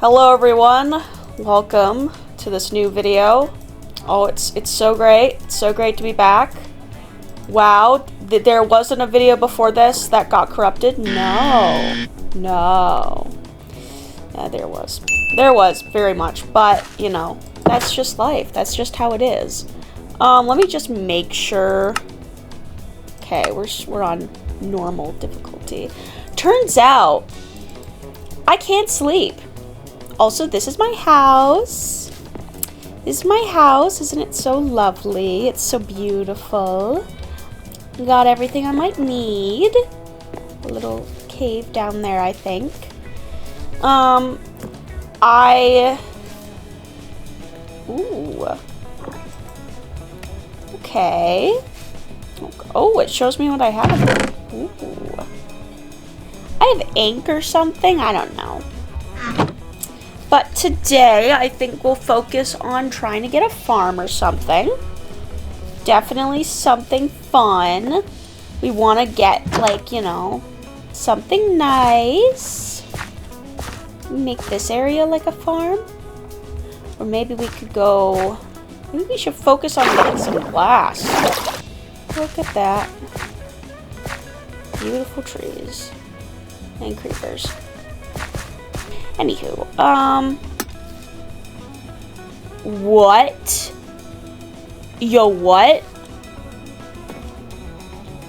Hello everyone, welcome to this new video. Oh, it's so great. It's so great to be back. Wow, there wasn't a video before this that got corrupted? No. Yeah, there was. There was, very much. But, you know, that's just life. That's just how it is. Let me just make sure. Okay, we're on normal difficulty. Turns out, I can't sleep. Also, this is my house. This is my house. Isn't it so lovely? It's so beautiful. Got everything I might need. A little cave down there, I think. Ooh. Okay. Oh, it shows me what I have. Ooh. I have ink or something? I don't know. But today, I think we'll focus on trying to get a farm or something. Definitely something fun. We want to get, like, you know, something nice. Make this area like a farm. Or maybe we could go... Maybe we should focus on getting some glass. Look at that. Beautiful trees. And creepers. Anywho, what? Yo, what?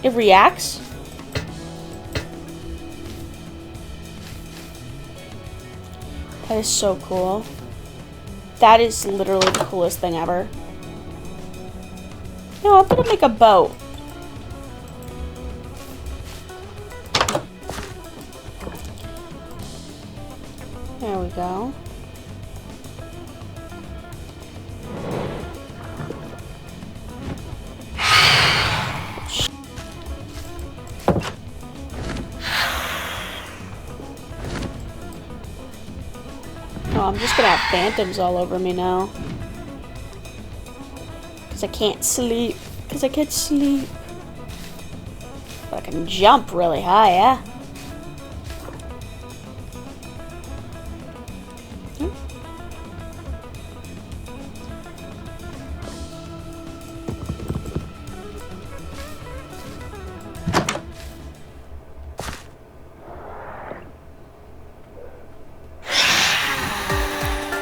It reacts? That is so cool. That is literally the coolest thing ever. No, I'm gonna make a boat. There we go. Oh, I'm just gonna have phantoms all over me now. Because I can't sleep. Because I can't sleep. But I can jump really high, yeah?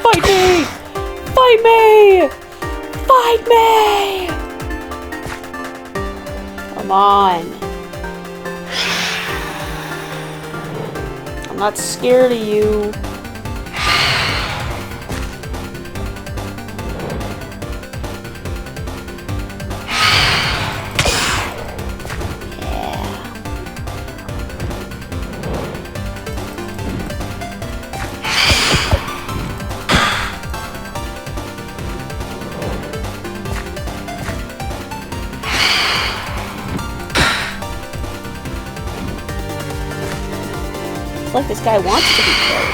Fight me! Fight me! Fight me! Come on. I'm not scared of you. Like this guy wants to be killed.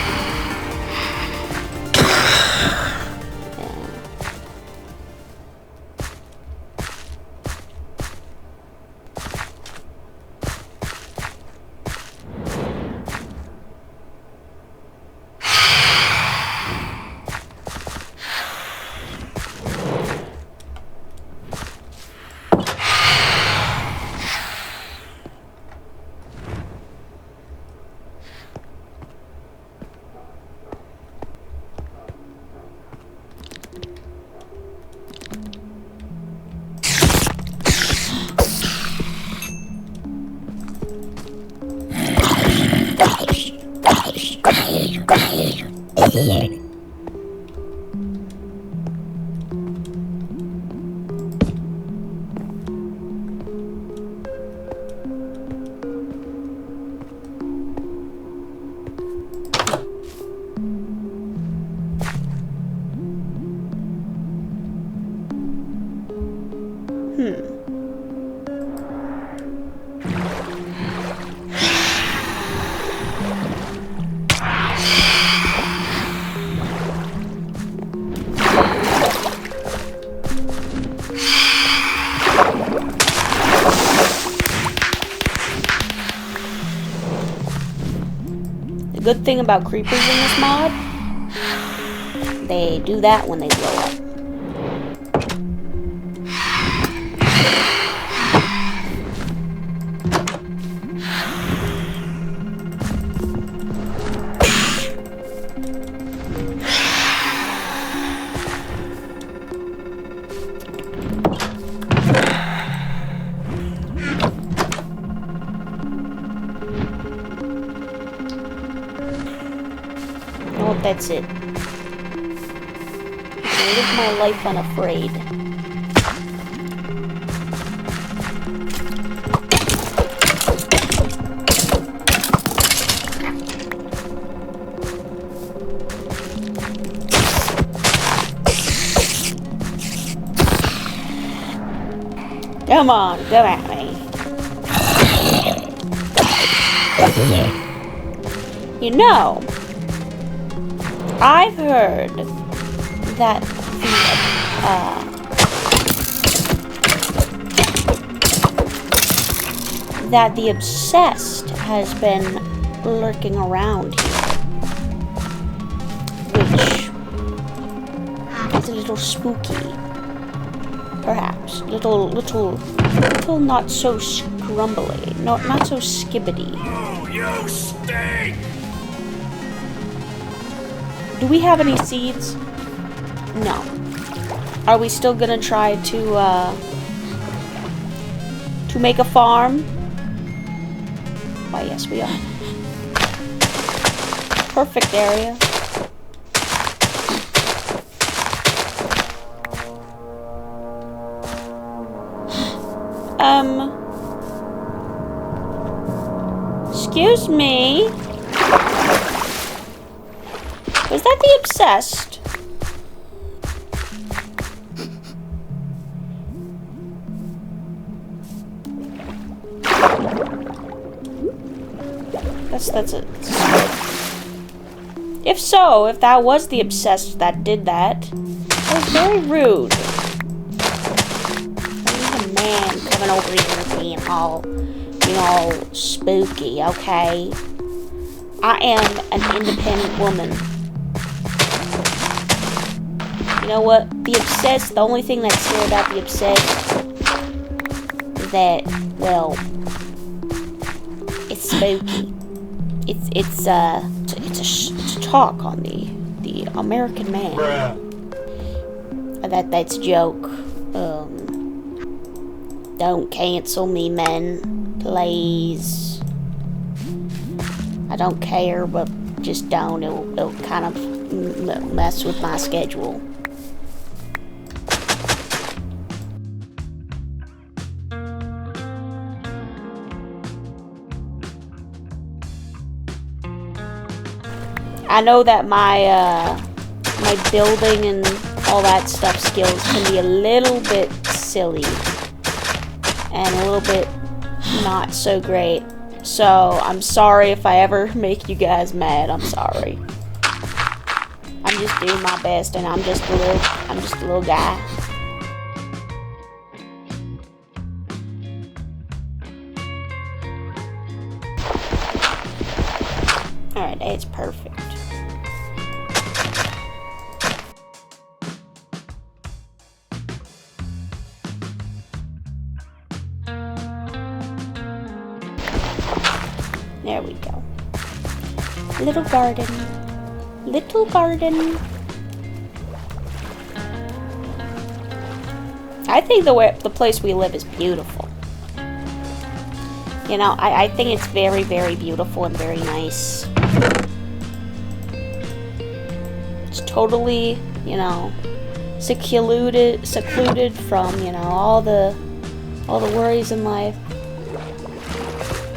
The good thing about creepers in this mod They do that when they blow up. No, that's it. I live my life unafraid. Come on, come at me. You know, I've heard that the obsessed has been lurking around here, which is a little spooky, perhaps. Little not so scrumbly, not so skibbity. Oh, you stink! Do we have any seeds? No. Are we still gonna try to make a farm? Why, yes, we are. Perfect area. Excuse me. Was that the obsessed? That's it. If so, if that was the obsessed that did that, that was very rude. There's a man coming over here being all, spooky, okay? I am an independent woman. You know what? The obsessed, the only thing that's here about the obsessed is that, well, it's spooky. It's a talk on the American man. Bruh. That's a joke. Don't cancel me, men, please. I don't care, but just don't. It'll kind of mess with my schedule. I know that my building and all that stuff skills can be a little bit silly and a little bit not so great. So I'm sorry if I ever make you guys mad. I'm sorry. I'm just doing my best, and I'm just a little guy. All right, it's perfect. There we go. Little garden. Little garden. I think the place we live is beautiful. You know, I think it's very, very beautiful and very nice. It's totally, secluded from, all the worries in life.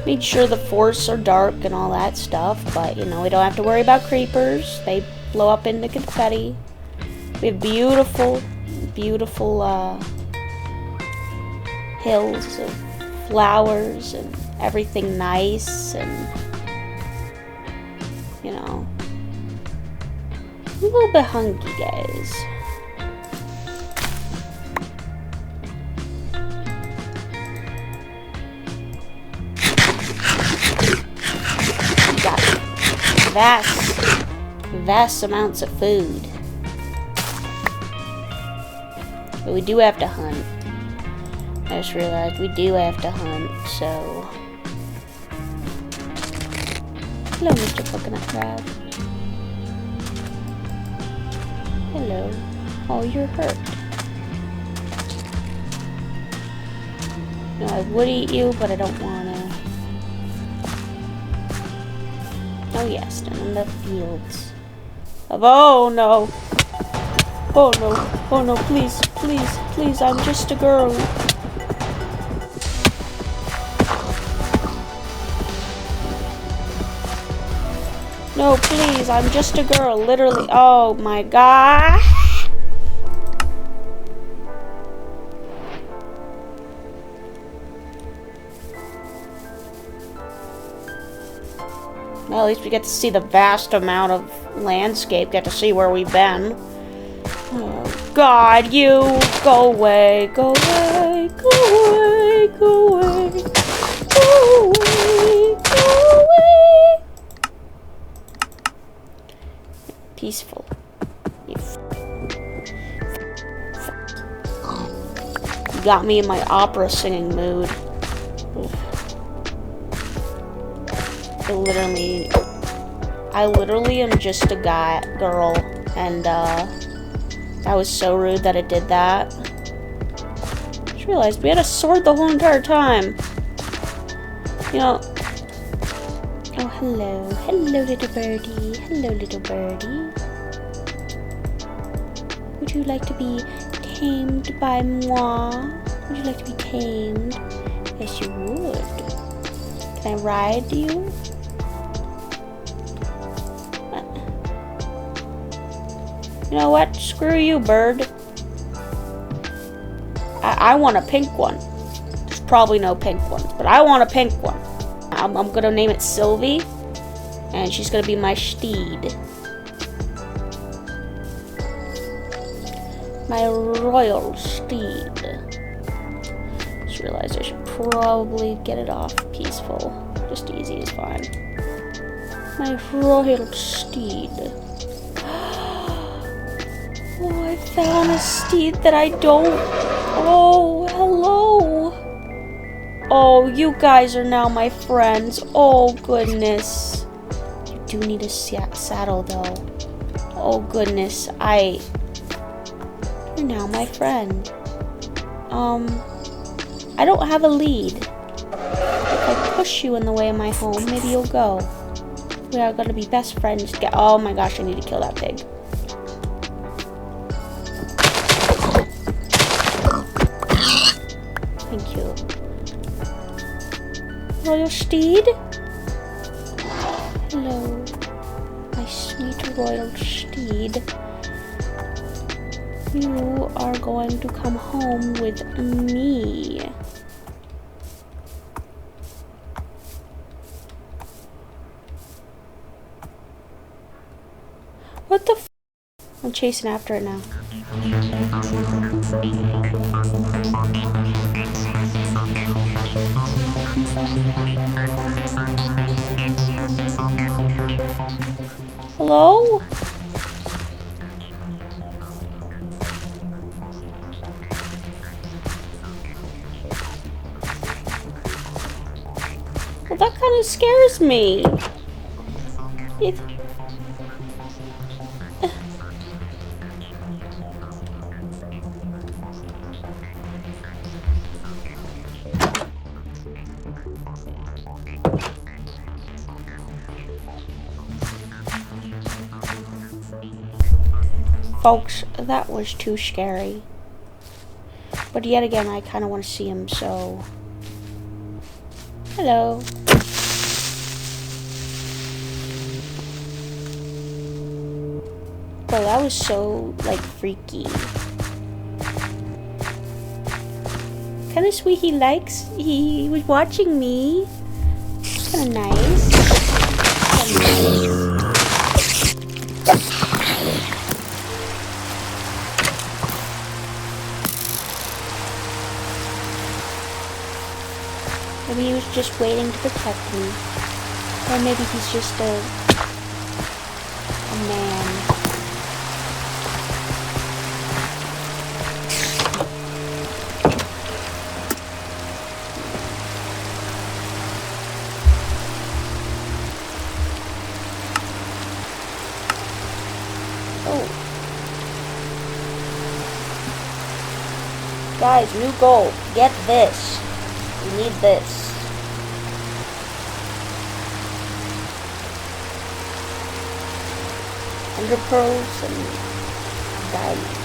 Made sure the forests are dark and all that stuff, but we don't have to worry about creepers. They blow up into confetti. We have beautiful, beautiful hills of flowers and everything nice, and a little bit hungry, guys. Vast amounts of food. But we do have to hunt. I just realized we do have to hunt, so... Hello, Mr. Coconut Crab. Hello. Oh, you're hurt. No, I would eat you, but I don't want to. Oh yes, down in the fields. Oh no! Oh no! Oh no! Please, please, please! I'm just a girl. No, please! I'm just a girl. Literally. Oh my god! Well, at least we get to see the vast amount of landscape, get to see where we've been. Oh, God, you! Go away, go away, go away, go away, go away, go away. Peaceful. You got me in my opera singing mood. Oof. I literally am just a girl, and that was so rude that it did that. Just realized we had a sword the whole entire time. You know. Oh, hello, hello, little birdie, hello, little birdie. Would you like to be tamed by moi? Would you like to be tamed? Yes, you would. Can I ride you? You know what? Screw you, bird. I want a pink one. There's probably no pink ones, but I want a pink one. I'm gonna name it Sylvie, and she's gonna be my steed. My royal steed. Just realized I should probably get it off peaceful. Just easy is fine. My royal steed. Oh, I found a steed that I don't... Oh, hello. Oh, you guys are now my friends. Oh, goodness. You do need a saddle, though. Oh, goodness. You're now my friend. I don't have a lead. If I push you in the way of my home, maybe you'll go. We are gonna be best friends. Oh my gosh, I need to kill that pig. Thank you. Royal steed? Hello, my sweet royal steed. You are going to come home with me. What the f? I'm chasing after it now. Hello? Well, that kind of scares me. Folks, that was too scary. But yet again, I kind of want to see him, so... Hello. Bro, that was so, like, freaky. Kind of sweet, he was watching me. Kind of nice. Maybe he was just waiting to protect me. Or maybe he's just a man. Guys, new goal. Get this. We need this. Ender pearls and diamonds.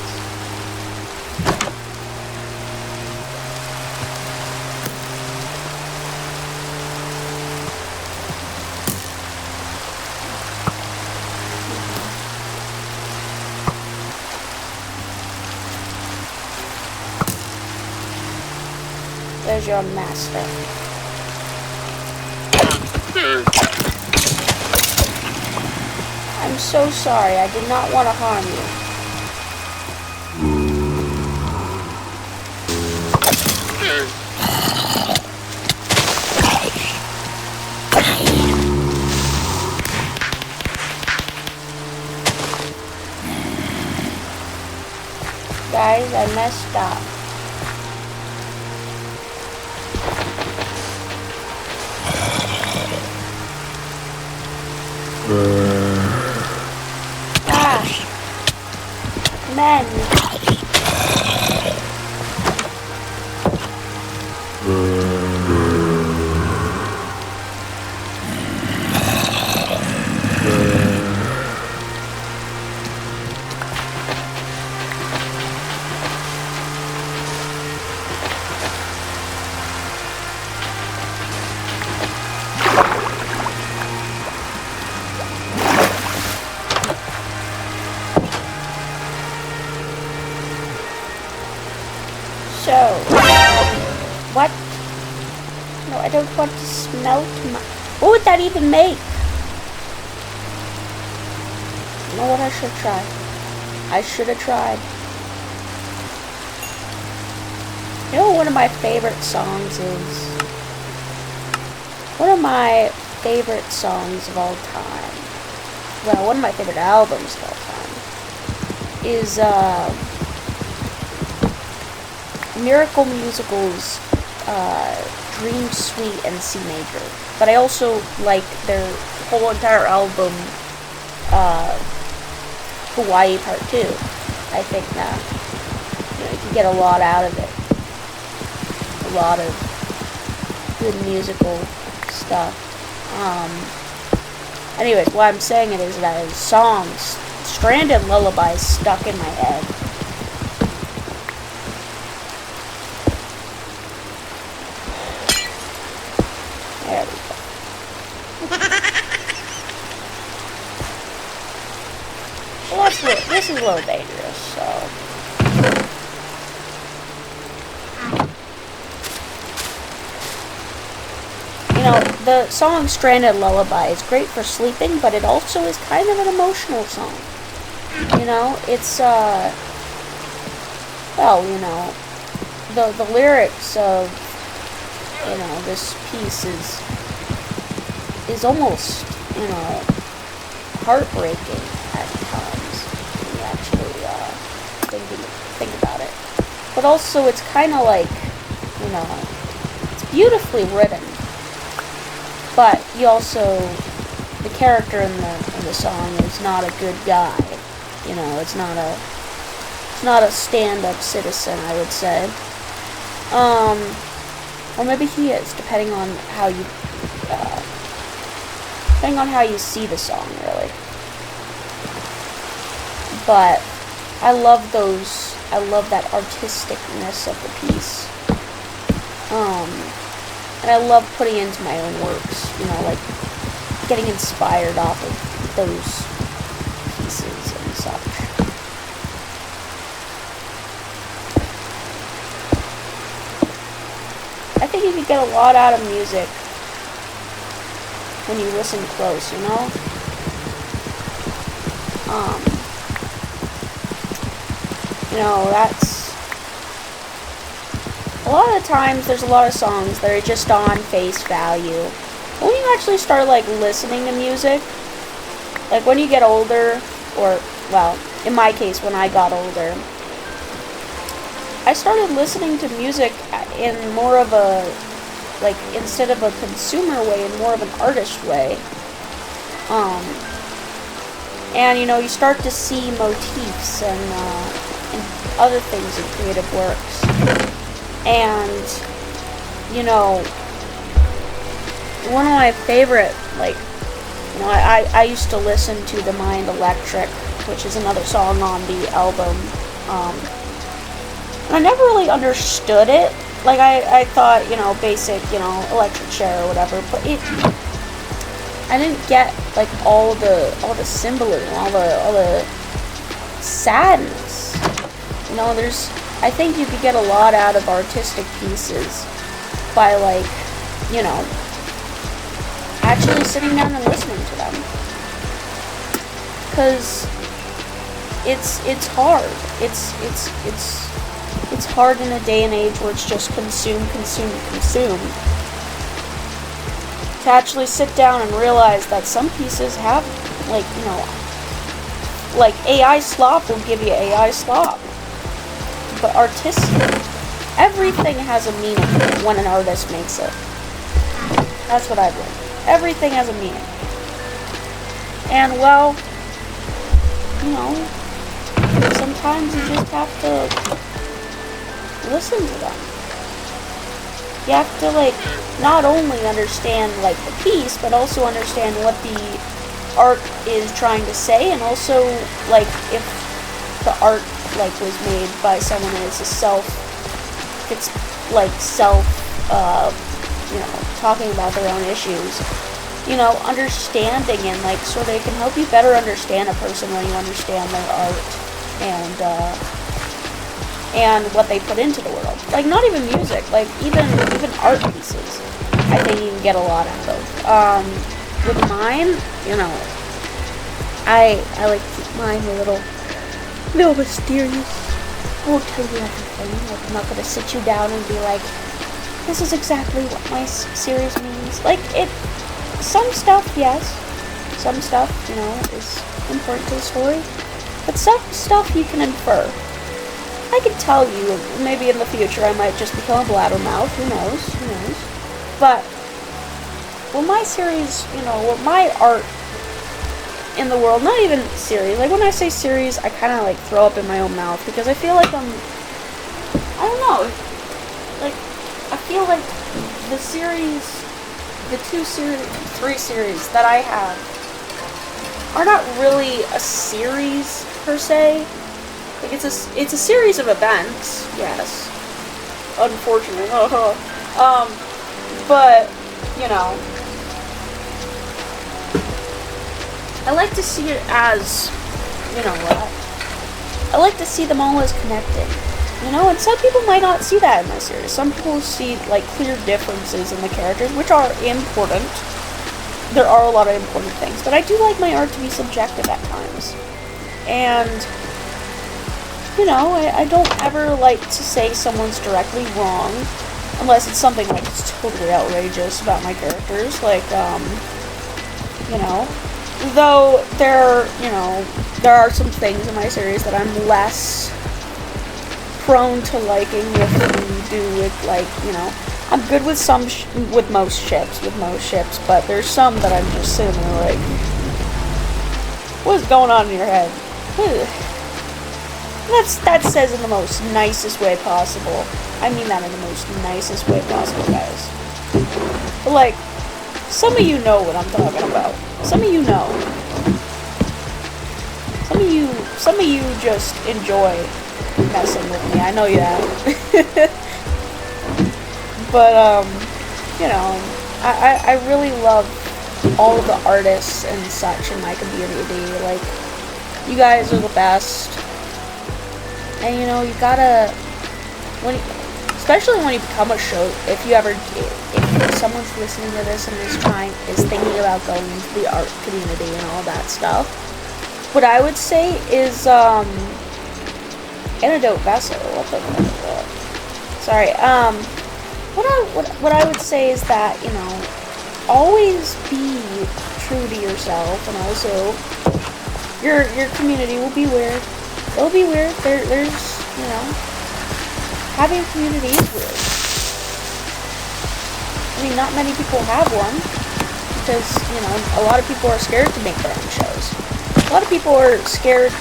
There's your master. I'm so sorry. I did not want to harm you. Guys, I messed up. Men. So, what? No, I don't want to smelt my... What would that even make? You know what? I should try. I should have tried. You know what one of my favorite songs is? One of my favorite songs of all time. Well, one of my favorite albums of all time is, Miracle Musical's Dream Suite in C major, but I also like their whole entire album, Hawaii Part 2. I think that you can get a lot out of it, a lot of good musical stuff. Anyways, why I'm saying it is that his songs, Stranded Lullaby, is stuck in my head. There we go. Well, this is a little dangerous, so... You know, the song Stranded Lullaby is great for sleeping, but it also is kind of an emotional song. You know, it's, well, you know, the lyrics of, you know, this piece is almost, you know, heartbreaking at times when you actually think about it. But also it's kind of like, you know, it's beautifully written. But he also, the character in the song is not a good guy. You know, it's not a stand-up citizen, I would say. Or maybe he is, depending on how you see the song, really. But I love that artisticness of the piece. And I love putting it into my own works, you know, like getting inspired off of those pieces and such. I think you could get a lot out of music when you listen close, you know? You know, that's... A lot of the times, there's a lot of songs that are just on face value. But when you actually start, like, listening to music, like, when you get older, or, well, in my case, when I got older, I started listening to music in more of a, like, instead of a consumer way, in more of an artist way. And, you know, you start to see motifs and other things in creative works. And, you know, one of my favorite, like, you know, I used to listen to The Mind Electric, which is another song on the album. And I never really understood it. Like, I thought, you know, basic, you know, electric chair or whatever, but I didn't get, like, all the symbolism, all the sadness. You know, I think you could get a lot out of artistic pieces by, like, you know, actually sitting down and listening to them. Because it's hard. It's hard in a day and age where it's just consume. To actually sit down and realize that some pieces have, like, you know, like AI slop will give you AI slop. But artistic, everything has a meaning when an artist makes it. That's what I've learned. Everything has a meaning. And, well, you know, sometimes you just have to listen to them. You have to, like, not only understand, like, the piece, but also understand what the art is trying to say, and also, like, if the art, like, was made by someone as a you know, talking about their own issues, you know, understanding and, like, sort of, it can help you better understand a person when you understand their art and what they put into the world. Like, not even music, like, even art pieces, I think you can get a lot out of. With mine, you know, I like to keep mine a little mysterious. I won't tell you everything. Like, I'm not gonna sit you down and be like, this is exactly what my series means. Like, some stuff, yes. Some stuff, you know, is important to the story. But some stuff you can infer. I could tell you, maybe in the future I might just become a blabbermouth, who knows. But, well, my series, you know, well, my art in the world, not even series, like, when I say series, I kind of, like, throw up in my own mouth, because I feel like I don't know, like, I feel like the three series that I have are not really a series, per se. Like, it's a series of events, yes. Unfortunately, but, you know, I like to see it as, you know what, I like to see them all as connected, you know, and some people might not see that in my series. Some people see, like, clear differences in the characters, which are important. There are a lot of important things, but I do like my art to be subjective at times. And, you know, I don't ever like to say someone's directly wrong, unless it's something, like, it's totally outrageous about my characters, like, you know, though there are some things in my series that I'm less prone to liking if you do with, like, you know, I'm good with with most ships, but there's some that I'm just sitting there like, what's going on in your head? That says in the most nicest way possible. I mean that in the most nicest way possible, guys. But, like, some of you know what I'm talking about. Some of you know. Some of you just enjoy messing with me. I know you have. But, you know, I really love all of the artists and such in my community. Like, you guys are the best. And, you know, you gotta, especially when you become a show, if someone's listening to this and is thinking about going into the art community and all that stuff, what I would say is, antidote vessel, sorry, what I would say is that, you know, always be true to yourself, and also, your community will be weird. It'll be weird. There's, you know, having a community is weird. I mean, not many people have one, because, you know, a lot of people are scared to make their own shows. A lot of people are scared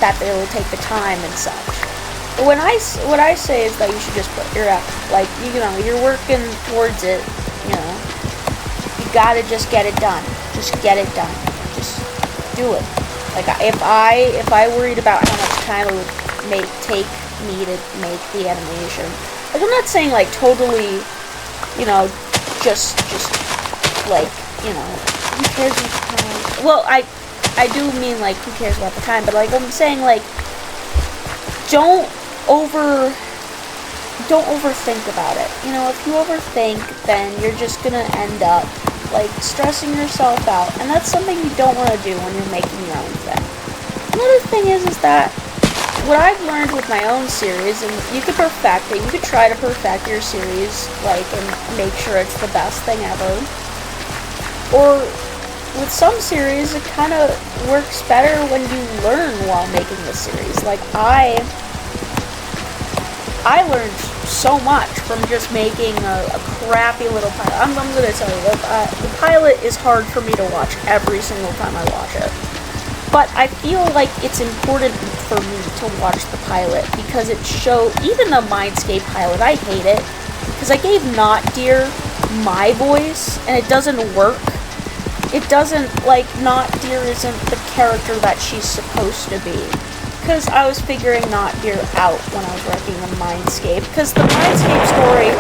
that they will take the time and such. what I say is that you should just put your effort. Like, you know, you're working towards it, you know. You gotta just get it done. Just get it done. Just do it. Like, if I worried about how much time it would take me to make the animation. Like, I'm not saying, like, totally, you know, just like, you know, who cares about the time? Well, I do mean, like, who cares about the time, but, like, I'm saying, like, don't overthink about it. You know, if you overthink, then you're just gonna end up, like, stressing yourself out, and that's something you don't want to do when you're making your own thing. Another thing is that what I've learned with my own series, and you could perfect it, you could try to perfect your series, like, and make sure it's the best thing ever, or with some series, it kind of works better when you learn while making the series. Like, I learned so much from just making a crappy little pilot. I'm going to tell you, the pilot is hard for me to watch every single time I watch it. But I feel like it's important for me to watch the pilot because it shows, even the Mindscape pilot, I hate it. Because I gave Knott Deer my voice, and it doesn't work. It doesn't, like, Knott Deer isn't the character that she's supposed to be. Because I was figuring Knott Deer out when I was writing the Mindscape. Because the Mindscape story,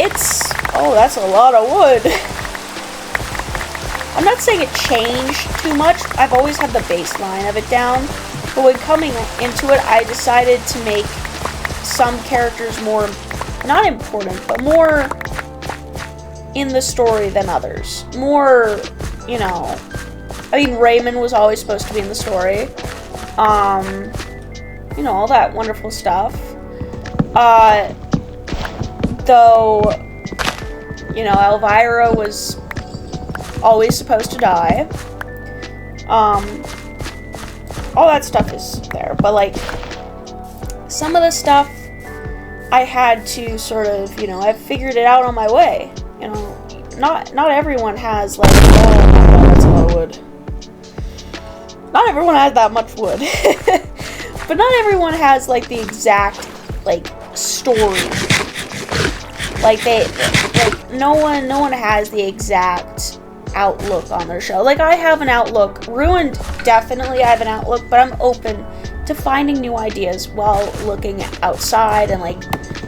it's... Oh, that's a lot of wood. I'm not saying it changed too much. I've always had the baseline of it down. But when coming into it, I decided to make some characters more... Not important, but more in the story than others. More, you know... I mean, Raymond was always supposed to be in the story. You know, all that wonderful stuff. Though, you know, Elvira was always supposed to die. All that stuff is there, but, like, some of the stuff I had to sort of, you know, I figured it out on my way. You know, not everyone has, like, oh my god, that's a lot of wood. Not everyone has that much wood. But not everyone has, like, the exact, like, story. Like, no one has the exact outlook on their show. Like, I have an outlook. Ruined, definitely I have an outlook, but I'm open to finding new ideas while looking outside and, like,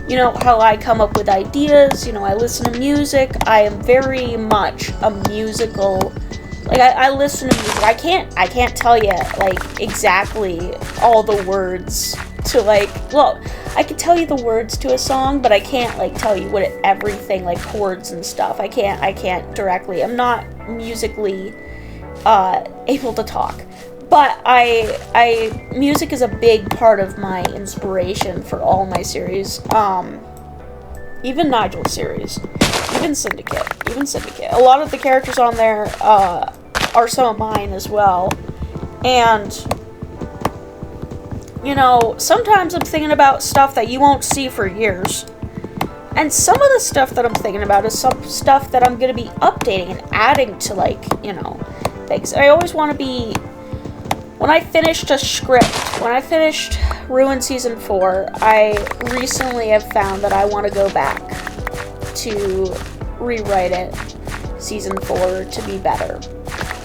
you know, how I come up with ideas. You know, I listen to music. I am very much a musical... Like, I listen to music. I can't tell you, like, exactly all the words to, like, well, I can tell you the words to a song, but I can't, like, tell you what everything, like, chords and stuff. I can't directly. I'm not musically, able to talk. But music is a big part of my inspiration for all my series. Even Nigel's series. Even Syndicate. A lot of the characters on there, are some of mine as well. And, you know, sometimes I'm thinking about stuff that you won't see for years. And some of the stuff that I'm thinking about is some stuff that I'm going to be updating and adding to, like, you know, things. I always want to be... When I finished a script, when I finished Ruin Season 4, I recently have found that I want to go back to rewrite it, Season 4, to be better.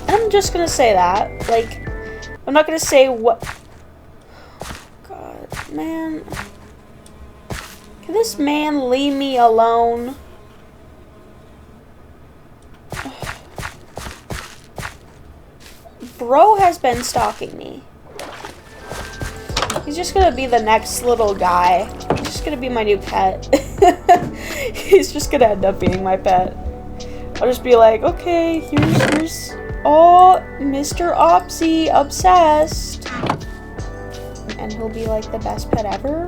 And I'm just gonna say that. Like, I'm not gonna say what... God, man. Can this man leave me alone? Bro has been stalking me. He's just gonna be the next little guy. He's just gonna be my new pet. He's just gonna end up being my pet. I'll just be like, okay, here's oh, Mr. Opsy obsessed. And he'll be like the best pet ever.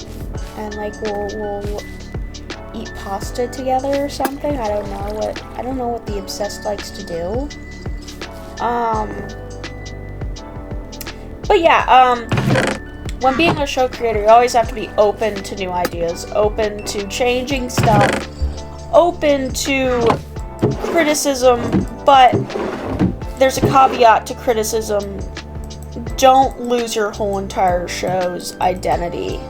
And like we'll eat pasta together or something. I don't know what the obsessed likes to do. But yeah, when being a show creator, you always have to be open to new ideas, open to changing stuff, open to criticism, but there's a caveat to criticism. don't lose your whole entire show's identity.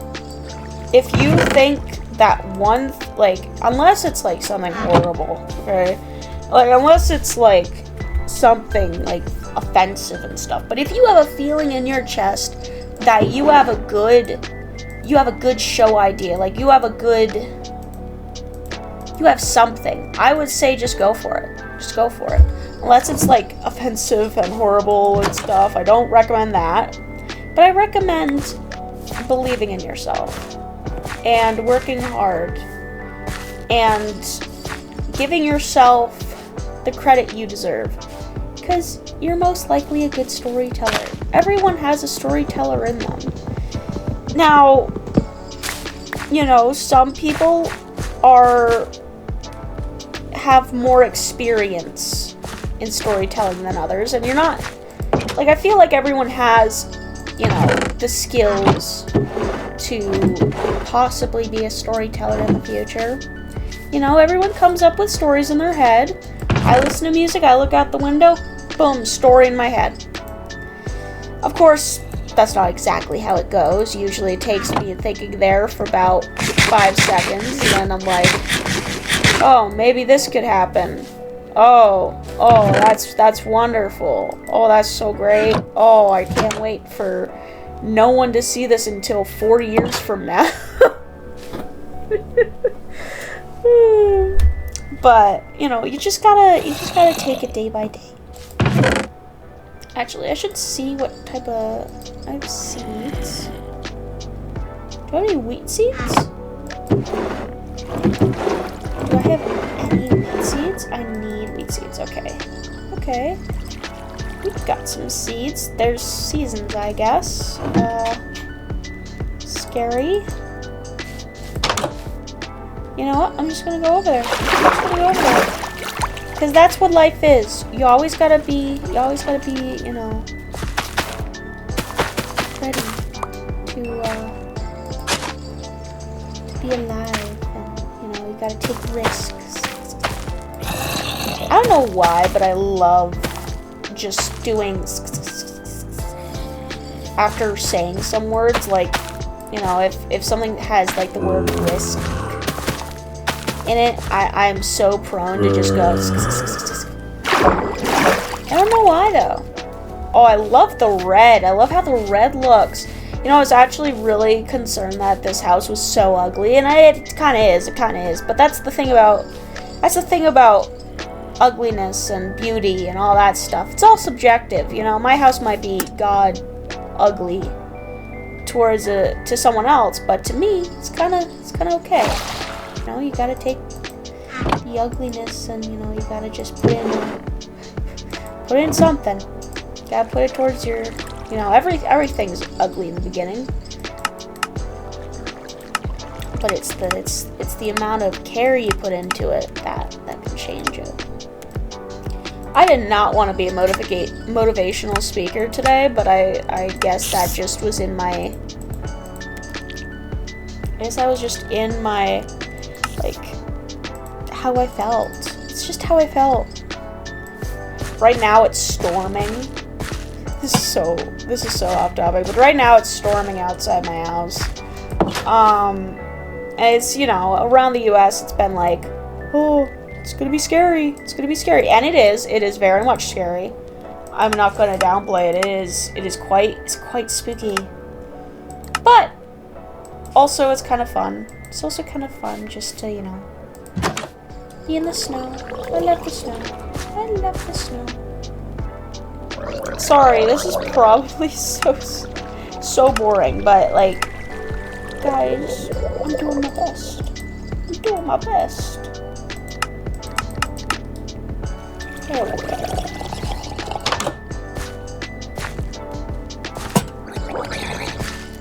If you think that one, like, unless it's, like, something horrible, okay? Like, unless it's, like, something, like, offensive and stuff. But if you have a feeling in your chest that you have a good show idea, like, you have something, I would say just go for it. Just go for it. Unless it's, like, offensive and horrible and stuff. I don't recommend that. But I recommend believing in yourself. And working hard. And giving yourself the credit you deserve. Because you're most likely a good storyteller. Everyone has a storyteller in them. Now, you know, some people have more experience in storytelling than others, and you're not, like, I feel like everyone has, you know, the skills to possibly be a storyteller in the future. You know, everyone comes up with stories in their head. I listen to music, I look out the window, boom, story in my head. Of course, that's not exactly how it goes. Usually it takes me thinking there for about 5 seconds, and then I'm like, oh, maybe this could happen. Oh, that's wonderful. Oh, that's so great. Oh, I can't wait for no one to see this until 40 years from now. But, you know, you just gotta take it day by day. Actually, I should see what type of, I have seeds. Do I have any wheat seeds? Do I have any wheat seeds? I need wheat seeds. Okay. Okay. We've got some seeds. There's seasons, I guess. Scary. You know what? I'm just gonna go over there. Because that's what life is. You always gotta be, you know, ready to be alive. You know, you gotta take risks. I don't know why, but I love just doing after saying some words, like, you know, if something has, like, the word risk in it, I'm so prone to just go. I don't know why, though. Oh, I love the red. I love how the red looks. You know, I was actually really concerned that this house was so ugly, and it kind of is. It kind of is. But that's the thing about ugliness and beauty and all that stuff. It's all subjective. You know, my house might be god ugly to someone else, but to me, it's kind of okay. You know, you gotta take the ugliness and, you know, you gotta just put in something. You gotta put it towards your, you know, everything's ugly in the beginning. But it's the amount of care you put into it that can change it. I did not want to be a motivational speaker today, but I guess that just was in my, like, how I felt. It's just how I felt. Right now it's storming. This is so off topic, but right now it's storming outside my house. And it's, you know, around the US it's been like, oh, it's gonna be scary. It's gonna be scary. And it is very much scary. I'm not gonna downplay it. It's quite spooky. But also it's kind of fun. It's also kind of fun just to, you know, be in the snow. I love the snow. I love the snow. Sorry, this is probably so boring, but, like, guys, I'm doing my best. I'm doing my best. There we go.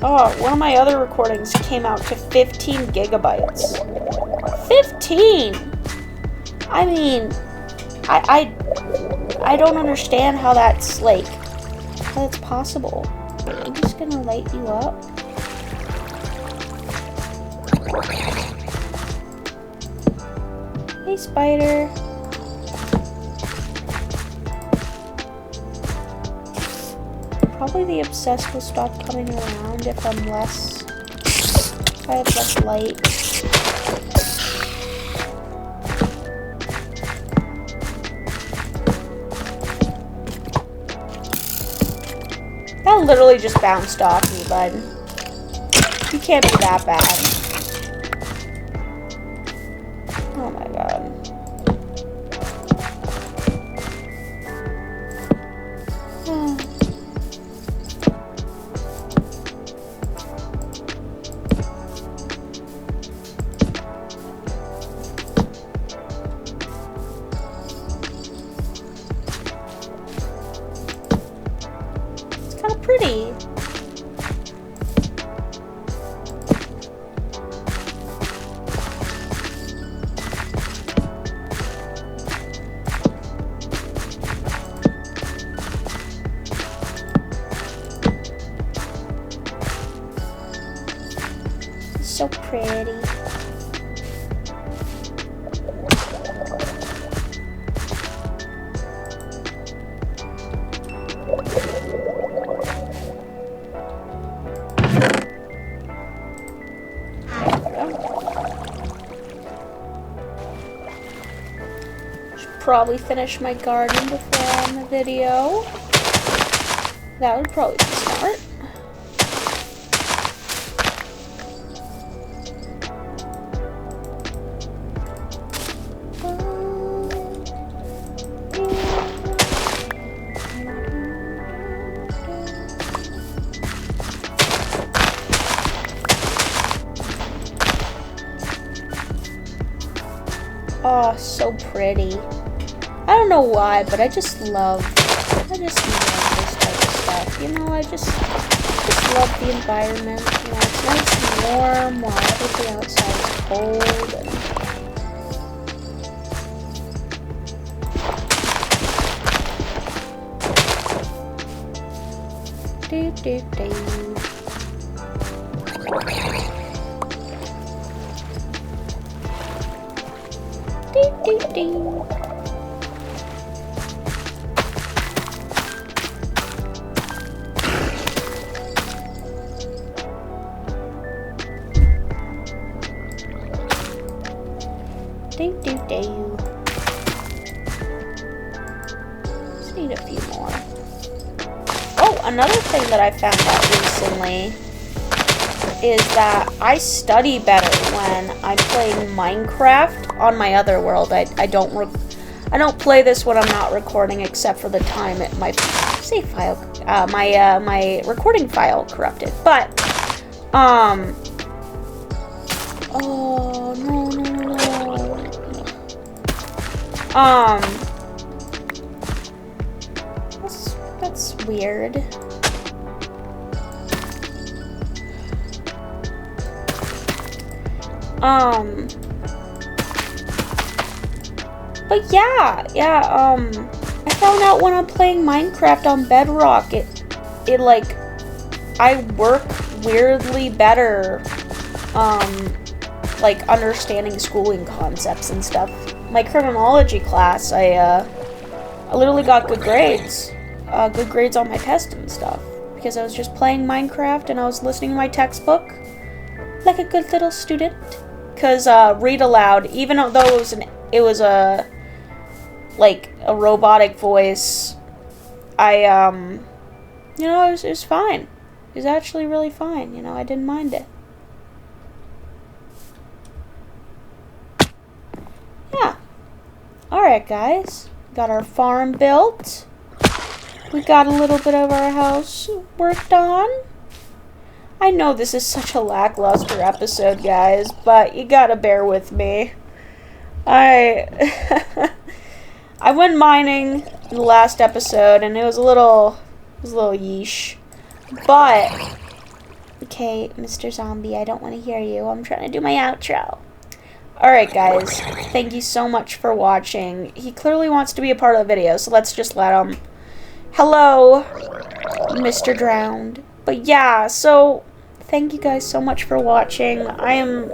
Oh, one of my other recordings came out to 15 gigabytes. 15! I mean, I don't understand how that's, like, how that's possible. I'm just gonna light you up. Hey, spider. Probably the obsessed will stop coming around if I have less light. That literally just bounced off me, bud. You can't be that bad. Oh my god. It's kind of pretty. So pretty. Should probably finish my garden before I end the video. That would probably be smart. Oh, so pretty. I don't know why, but I just love this type of stuff. You know, I just love the environment. You know, it's nice and warm while everything outside is cold. And do. Just need a few more. Oh, another thing that I found out recently is that I study better when I'm playing Minecraft on my other world. I don't play this when I'm not recording, except for the time my save file, my recording file corrupted. But oh no. That's weird. But yeah, I found out when I'm playing Minecraft on Bedrock, it like, I work weirdly better, like, understanding schooling concepts and stuff. My criminology class, I literally got good grades on my test and stuff, because I was just playing Minecraft and I was listening to my textbook like a good little student. Because read aloud, even though it was a robotic voice, you know, it was fine. It was actually really fine. You know, I didn't mind it. Yeah. Alright, guys. Got our farm built. We got a little bit of our house worked on. I know this is such a lackluster episode, guys, but you gotta bear with me. I went mining in the last episode, and it was a little yeesh. But, okay, Mr. Zombie, I don't want to hear you. I'm trying to do my outro. Alright, guys, thank you so much for watching. He clearly wants to be a part of the video, so let's just let him. Hello, Mr. Drowned. But yeah, so thank you guys so much for watching. I am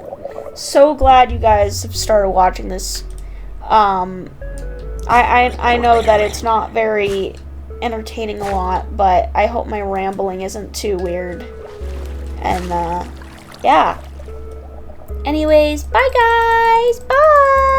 so glad you guys have started watching this. I know that it's not very entertaining a lot, but I hope my rambling isn't too weird. And, yeah. Anyways, bye guys! Bye!